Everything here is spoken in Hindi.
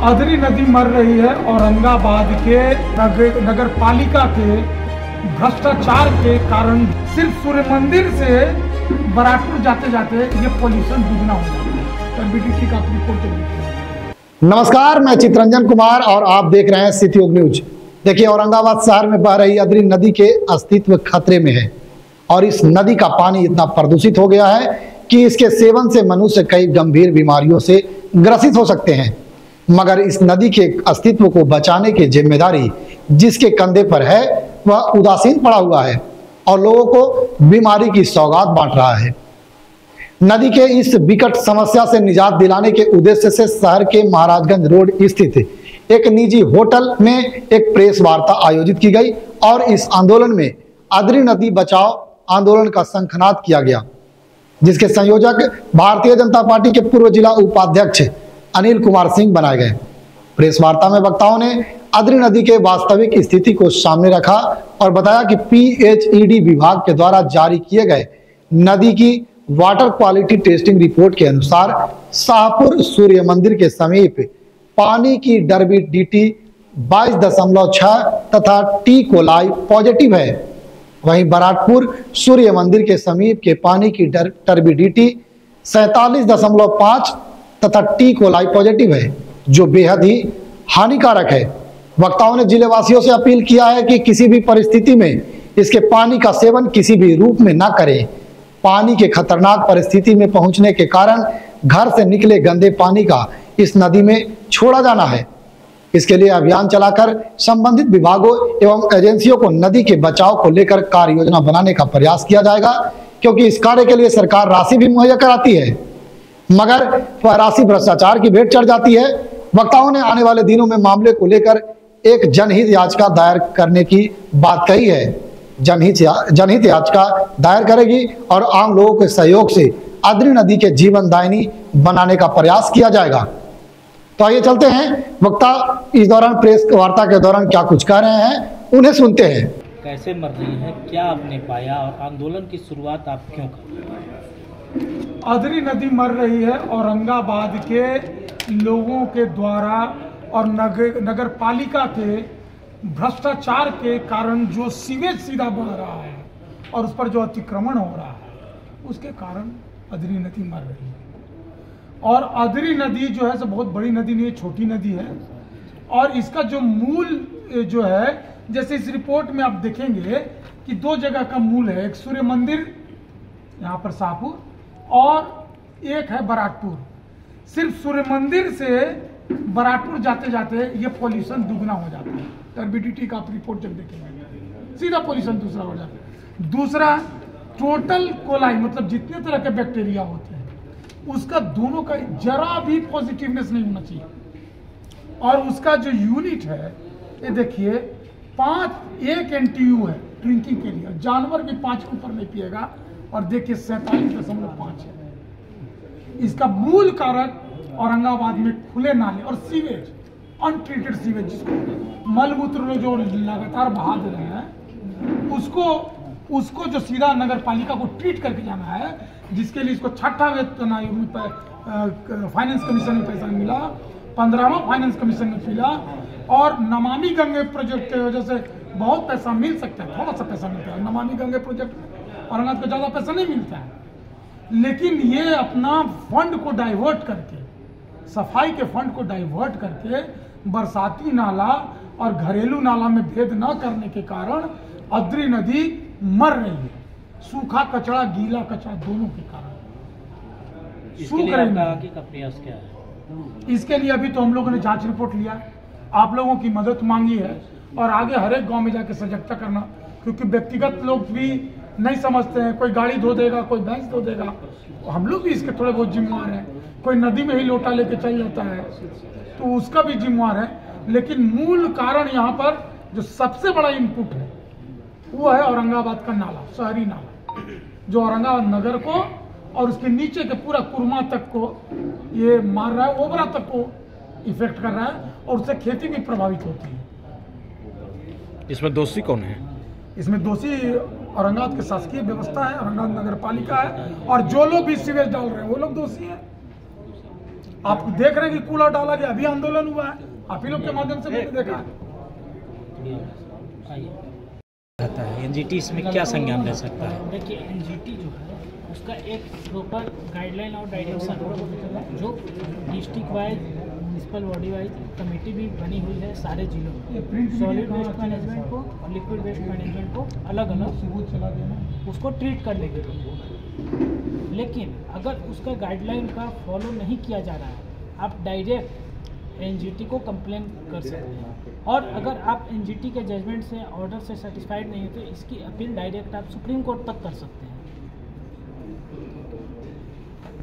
अधरी नदी मर रही है औरंगाबाद के नगर पालिका के भ्रष्टाचार के कारण। सिर्फ सूर्य मंदिर से बराटपुर जाते जाते ये पॉल्यूशन दुगना हो जाता है। BDT का रिपोर्ट। नमस्कार, मैं चित्रंजन कुमार और आप देख रहे हैं सिटी योग न्यूज। देखिए, औरंगाबाद शहर में बह रही अधरी नदी के अस्तित्व खतरे में है और इस नदी का पानी इतना प्रदूषित हो गया है कि इसके सेवन से मनुष्य कई गंभीर बीमारियों से ग्रसित हो सकते हैं। मगर इस नदी के अस्तित्व को बचाने की जिम्मेदारी जिसके कंधे पर है वह उदासीन पड़ा हुआ है और लोगों को बीमारी की सौगात बांट रहा है। नदी के इस विकट समस्या से निजात दिलाने के उद्देश्य से शहर के महाराजगंज रोड स्थित एक निजी होटल में एक प्रेस वार्ता आयोजित की गई और इस आंदोलन में अधरी नदी बचाओ आंदोलन का शंखनाद किया गया, जिसके संयोजक भारतीय जनता पार्टी के पूर्व जिला उपाध्यक्ष अनिल कुमार सिंह बनाए गए। प्रेस वार्ता में वक्ताओं ने अधरी नदी के वास्तविक स्थिति को सामने रखा और बताया कि PHED विभाग के द्वारा जारी किए गए नदी की वाटर क्वालिटी टेस्टिंग रिपोर्ट के अनुसार शाहपुर सूर्य मंदिर के समीप पानी की टर्बिडिटी 22.6 तथा टी कोलाई पॉजिटिव है। वहीं बराटपुर सूर्य मंदिर के समीप के पानी की टर्बिडिटी 47.5 तथा टी कोलाई पॉजिटिव है, जो बेहद ही हानिकारक है। वक्ताओं ने जिले वासियों से अपील किया है कि किसी भी परिस्थिति में इसके पानी का सेवन किसी भी रूप में ना करें। पानी के खतरनाक परिस्थिति में पहुंचने के कारण घर से निकले गंदे पानी का इस नदी में छोड़ा जाना है। इसके लिए अभियान चलाकर संबंधित विभागों एवं एजेंसियों को नदी के बचाव को लेकर कार्य योजना बनाने का प्रयास किया जाएगा, क्योंकि इस कार्य के लिए सरकार राशि भी मुहैया कराती है, मगर वह राशि भ्रष्टाचार की भेंट चढ़ जाती है। वक्ताओं ने आने वाले दिनों में मामले को लेकर एक जनहित याचिका दायर करने की बात कही है। जनहित याचिका दायर करेगी और आम लोगों के सहयोग से अधरी नदी के जीवनदायिनी बनाने का प्रयास किया जाएगा। तो आइए चलते हैं, वक्ता इस दौरान प्रेस वार्ता के दौरान क्या कुछ कह रहे हैं, उन्हें सुनते हैं। कैसे मर रही है, क्या आपने पाया और आंदोलन की शुरुआत आप क्यों कर? अधरी नदी मर रही है औरंगाबाद के लोगों के द्वारा और नगर पालिका के भ्रष्टाचार के कारण जो सीवेज सीधा बह रहा है और उस पर जो अतिक्रमण हो रहा है, उसके कारण अधरी नदी मर रही है। और अधरी नदी जो है बहुत बड़ी नदी नहीं है, छोटी नदी है। और इसका जो मूल जो है, जैसे इस रिपोर्ट में आप देखेंगे कि दो जगह का मूल है, एक सूर्य मंदिर यहाँ पर शाहपुर और एक है बराटपुर। सिर्फ सूर्य मंदिर से बराटपुर जाते जाते ये पॉल्यूशन दुगना हो जाता है। टर्बिडिटी का आप रिपोर्ट जब देखेंगे सीधा पॉल्यूशन दूसरा हो जाता है। दूसरा, टोटल कोलाई मतलब जितने तरह के बैक्टीरिया होते हैं उसका दोनों का जरा भी पॉजिटिवनेस नहीं होना चाहिए। और उसका जो यूनिट है ये देखिए 1 NTU है ड्रिंकिंग के लिए। जानवर भी 5 के ऊपर नहीं पिएगा। और देखिए 47.5 है। इसका मूल कारक औरंगाबाद में खुले नाले और सीवेज, अनट्रीटेड सीवेज, जिसको मलमूत्र जो लगातार बहा दे रहे हैं, उसको जो सीधा नगर पालिका को ट्रीट करके जाना है, जिसके लिए इसको 6ठा वेतन आयोग में फाइनेंस कमीशन में पैसा मिला, 15वां फाइनेंस कमीशन में मिला। और नमामि गंगे प्रोजेक्ट की वजह से बहुत पैसा मिल सकता है, थोड़ा सा पैसा मिलता है नमामि गंगे प्रोजेक्ट में। औरंगाबाद को ज़्यादा पैसा नहीं मिलता है, लेकिन ये अपना फंड को डाइवर्ट करके, सफाई के फंड को डाइवर्ट करके बरसाती नाला और घरेलू नाला में भेद न करने के कारण अधरी नदी मर रही है। सूखा कचरा, गीला कचरा दोनों के कारण सूख रही है। का प्रयास क्या है? इसके लिए अभी तो हम लोगों ने जांच रिपोर्ट लिया, आप लोगों की मदद मांगी है और आगे हर एक गांव में जाके सजगता करना, क्योंकि व्यक्तिगत लोग भी नहीं समझते हैं। कोई गाड़ी धो देगा, कोई भैंस धो देगा, हम लोग भी इसके थोड़े बहुत जिम्मेवार हैं। कोई नदी में ही लोटा लेके चल जाता है तो उसका भी जिम्मेवार है। लेकिन मूल कारण यहाँ पर जो सबसे बड़ा इनपुट है वो है औरंगाबाद का नाला, शहरी नाला, जो औरंगाबाद नगर को और उसके नीचे के पूरा कुरमा तक को ये मार रहा है, ओबरा तक को इफेक्ट कर रहा है और उससे खेती भी प्रभावित होती है। इसमें दोषी कौन है? इसमें दोषी औरंगाबाद की शासकीय व्यवस्था है, औरंगाबाद नगर पालिका है, और जो लोग भी सीवेज डाल रहे हैं वो लोग दोषी हैं। आप देख रहे हैं कि कूलर डाला गया, अभी आंदोलन हुआ है, आप ही लोग के माध्यम से मैंने देखा रहता है एनजीटी इसमें क्या संज्ञान ले सकता है? देखिए एनजीटी जो है उसका एक प्रॉपर गाइडलाइन और डायरेक्शन जो district wise municipal body wise committee भी बनी हुई है सारे जिलों में, सॉलिड वेस्ट मैनेजमेंट को और लिक्विड वेस्ट मैनेजमेंट को अलग अलग उसको ट्रीट करने के लिए। लेकिन अगर उसका गाइडलाइन का फॉलो नहीं किया जा रहा है, आप डायरेक्ट एनजीटी को कंप्लेन कर सकते हैं, और अगर आप एनजीटी के जजमेंट से ऑर्डर से सेटिस्फाइड नहीं हो तो इसकी अपील डायरेक्ट आप सुप्रीम कोर्ट तक कर सकते हैं।